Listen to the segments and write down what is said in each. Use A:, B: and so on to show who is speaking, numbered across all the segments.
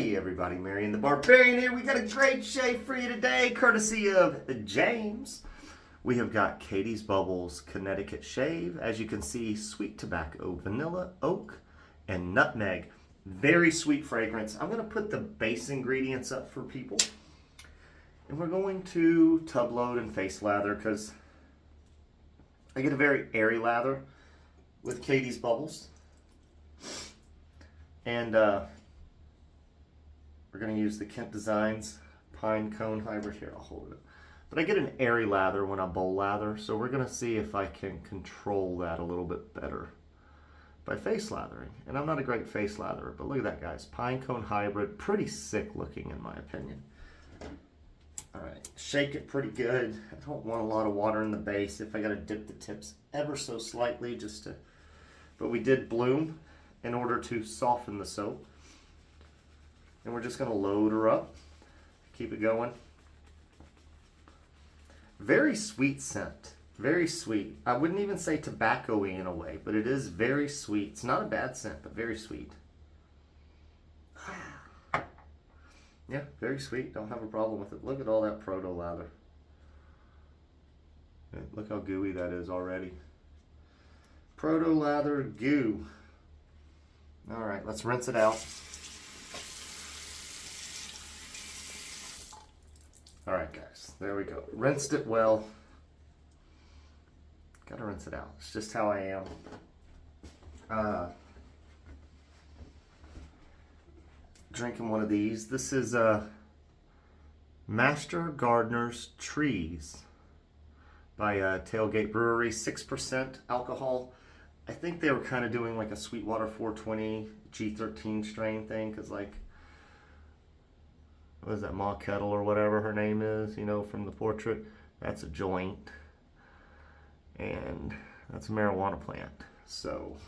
A: Hey everybody, Marion the Barbarian here. We got a great shave for you today, courtesy of James. We have got Catie's Bubbles Connecticut Shave. As you can see, sweet tobacco, vanilla, oak, and nutmeg. Very sweet fragrance. I'm going to put the base ingredients up for people. And we're going to tub load and face lather because I get a very airy lather with Catie's Bubbles. And we're going to use the Kent Designs Pinecone hybrid. Here, I'll hold it up. But I get an airy lather when I bowl lather, so we're going to see if I can control that a little bit better by face lathering. And I'm not a great face latherer, but look at that, guys. Pinecone hybrid, pretty sick looking in my opinion. All right, shake it pretty good. I don't want a lot of water in the base. If I got to dip the tips ever so slightly just to, but we did bloom in order to soften the soap. And we're just going to load her up, keep it going. Very sweet scent, very sweet. I wouldn't even say tobacco-y in a way, but it is very sweet. It's not a bad scent, but very sweet. Yeah, very sweet, don't have a problem with it. Look at all that proto lather. Look how gooey that is already. Proto lather goo. All right, let's rinse it out. All right, guys, there we go. Rinsed it well. Gotta rinse it out. It's just how I am. Drinking one of these. This is Master Gardener's Trees by Tailgate Brewery. 6% alcohol. I think they were kind of doing like a Sweetwater 420 G13 strain thing, because like, what is that, Ma Kettle or whatever her name is, you know, from the portrait? That's a joint. And that's a marijuana plant. So,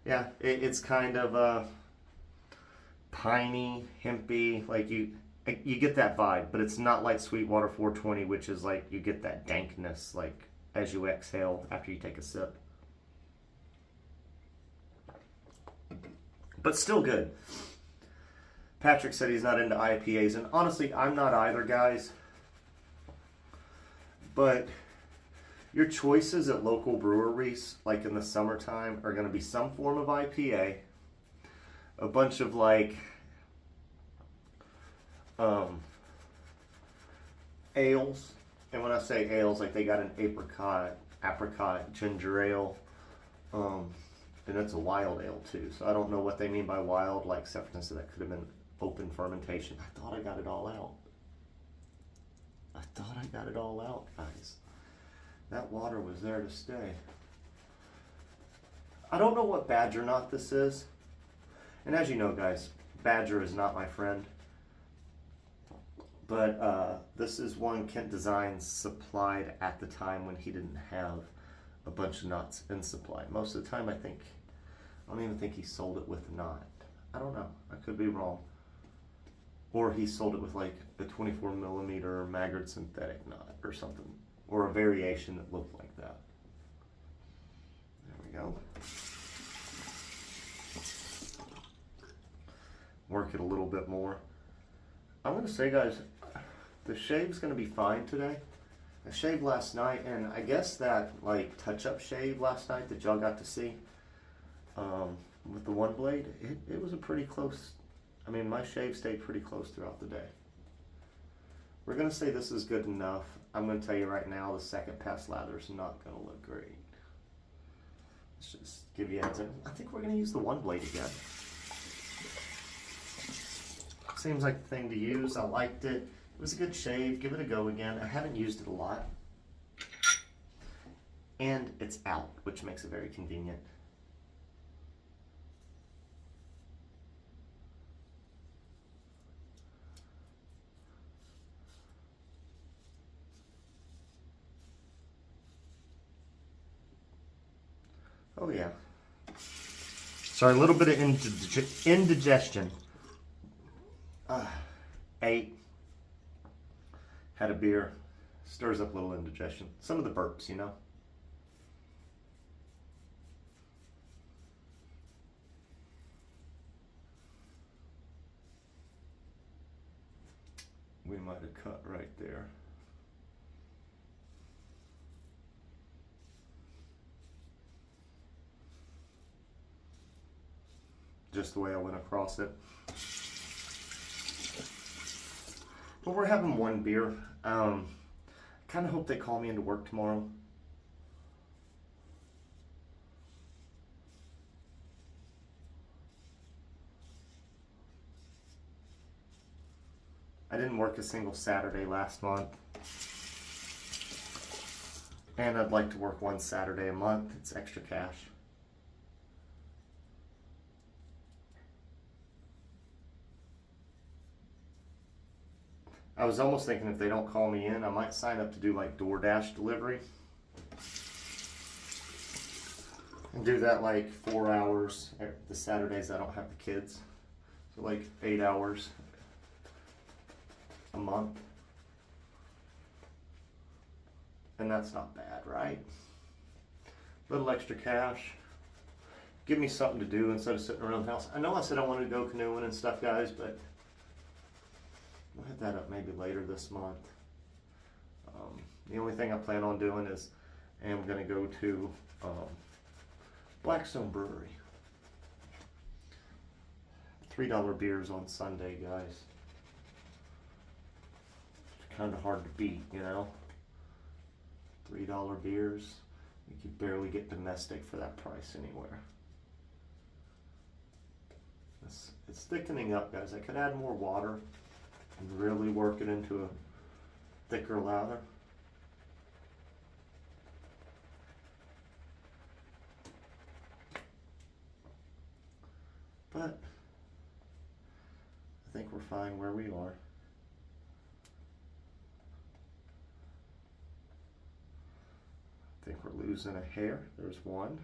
A: yeah, it's kind of piney, hempy, like you get that vibe, but it's not like Sweetwater 420, which is like you get that dankness like as you exhale after you take a sip. But still good. Patrick said he's not into IPAs, and honestly, I'm not either, guys. But your choices at local breweries, like in the summertime, are going to be some form of IPA, a bunch of like ales, and when I say ales, like they got an apricot ginger ale, and it's a wild ale too. So I don't know what they mean by wild, like Sefton said that could have been open fermentation. I thought I got it all out. Guys. That water was there to stay. I don't know what badger knot this is. And as you know, guys, badger is not my friend. But this is one Kent Designs supplied at the time when he didn't have a bunch of knots in supply. Most of the time, I don't even think he sold it with a knot. I don't know. I could be wrong. Or he sold it with like a 24 millimeter Maggard synthetic knot or something. Or a variation that looked like that. There we go. Work it a little bit more. I'm going to say, guys, the shave's going to be fine today. I shaved last night, and I guess that like touch-up shave last night that y'all got to see with the OneBlade, it was a pretty close. I mean, my shave stayed pretty close throughout the day. We're going to say this is good enough. I'm going to tell you right now, the second pass lather is not going to look great. Let's just give you a heads up. I think we're going to use the OneBlade again. Seems like the thing to use. I liked it. It was a good shave. Give it a go again. I haven't used it a lot. And it's out, which makes it very convenient. Oh yeah. Sorry, a little bit of indigestion. Ate. Had a beer. Stirs up a little indigestion. Some of the burps, you know. we might have cut right there. Just the way I went across it. But we're having one beer. Kind of hope they call me into work tomorrow. I didn't work a single Saturday last month. And I'd like to work one Saturday a month. It's extra cash. I was almost thinking if they don't call me in, I might sign up to do like DoorDash delivery. And do that like 4 hours. The Saturdays I don't have the kids. So like 8 hours a month. And that's not bad, right? Little extra cash. Give me something to do instead of sitting around the house. I know I said I wanted to go canoeing and stuff, guys, but we'll hit that up maybe later this month. The only thing I plan on doing is I'm going to go to Blackstone Brewery. $3 beers on Sunday, guys. It's kind of hard to beat, you know? $3 beers. You could barely get domestic for that price anywhere. It's thickening up, guys. I could add more water and really work it into a thicker lather. But I think we're fine where we are. I think we're losing a hair. There's one,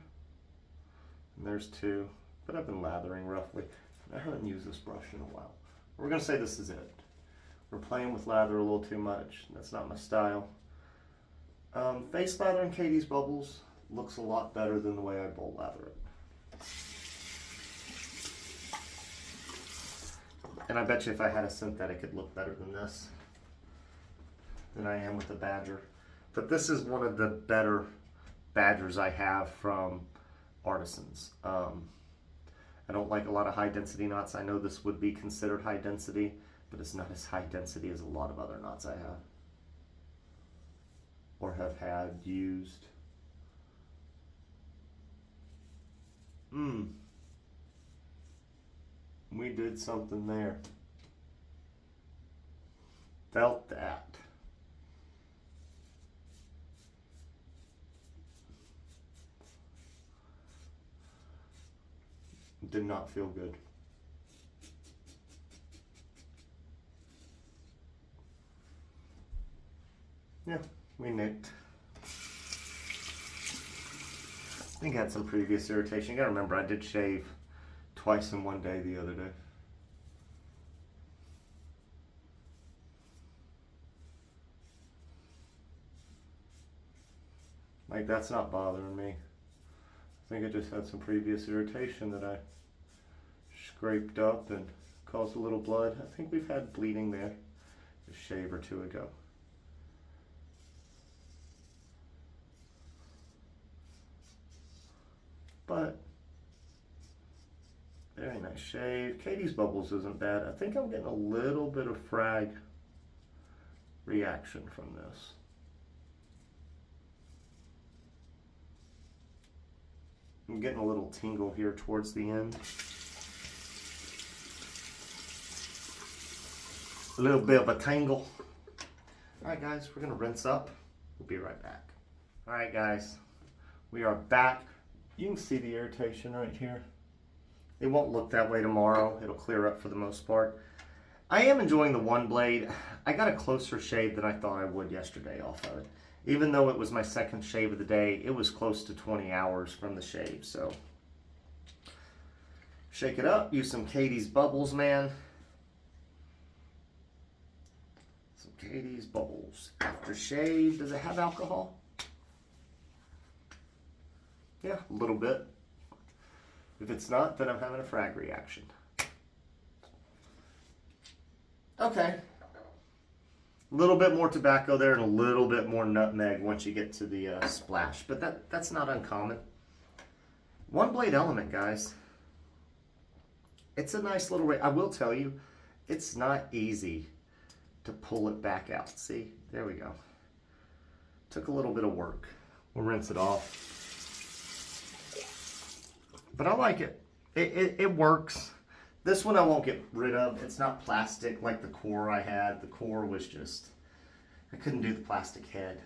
A: and there's two, but I've been lathering roughly. I haven't used this brush in a while. We're gonna say this is it. We're playing with lather a little too much. That's not my style. Face lather in Catie's bubbles looks a lot better than the way I bowl lather it. And I bet you if I had a synthetic, it'd look better than this, than I am with the Badger. But this is one of the better Badgers I have from Artisans. I don't like a lot of high density knots. I know this would be considered high density, but it's not as high density as a lot of other knots I have. Or have had used. We did something there. Felt that. Did not feel good. Yeah, we nicked. I think I had some previous irritation. You gotta remember, I did shave twice in one day the other day. Like, that's not bothering me. I think I just had some previous irritation that I scraped up and caused a little blood. I think we've had bleeding there a shave or two ago. But very nice shave. Catie's bubbles isn't bad. I think I'm getting a little bit of frag reaction from this. I'm getting a little tingle here towards the end. A little bit of a tingle. All right, guys, we're gonna rinse up. We'll be right back. All right, guys, we are back. You can see the irritation right here. It won't look that way tomorrow. It'll clear up for the most part. I am enjoying the OneBlade. I got a closer shave than I thought I would yesterday off of it. Even though it was my second shave of the day, it was close to 20 hours from the shave, so. Shake it up, use some Catie's bubbles, man. Some Catie's bubbles. Aftershave, does it have alcohol? Yeah, a little bit. If it's not, then I'm having a frag reaction. Okay. A little bit more tobacco there and a little bit more nutmeg once you get to the splash. But that's not uncommon. OneBlade element, guys. It's a nice little ray. I will tell you, it's not easy to pull it back out. See, there we go. Took a little bit of work. We'll rinse it off. But I like it. It works. This one I won't get rid of. It's not plastic like the core I had. The core was just, I couldn't do the plastic head.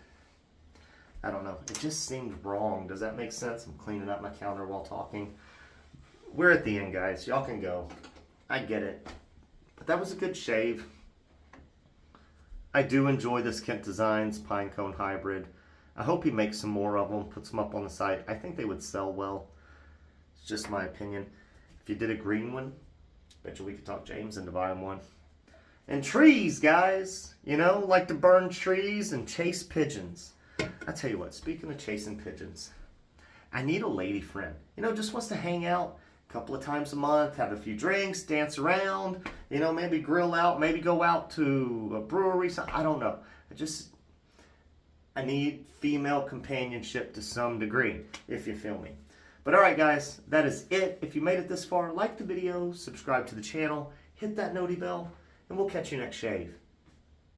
A: I don't know. It just seemed wrong. Does that make sense? I'm cleaning up my counter while talking. We're at the end, guys. Y'all can go. I get it. But that was a good shave. I do enjoy this Kent Designs Pinecone Hybrid. I hope he makes some more of them, puts them up on the site. I think they would sell well. It's just my opinion. If you did a green one, bet you we could talk James into buying one. And trees, guys. You know, like to burn trees and chase pigeons. I tell you what, speaking of chasing pigeons, I need a lady friend. You know, just wants to hang out a couple of times a month, have a few drinks, dance around, you know, maybe grill out, maybe go out to a brewery. I don't know. I need female companionship to some degree, if you feel me. But all right, guys, that is it. If you made it this far, like the video, subscribe to the channel, hit that noti bell, and we'll catch you next shave.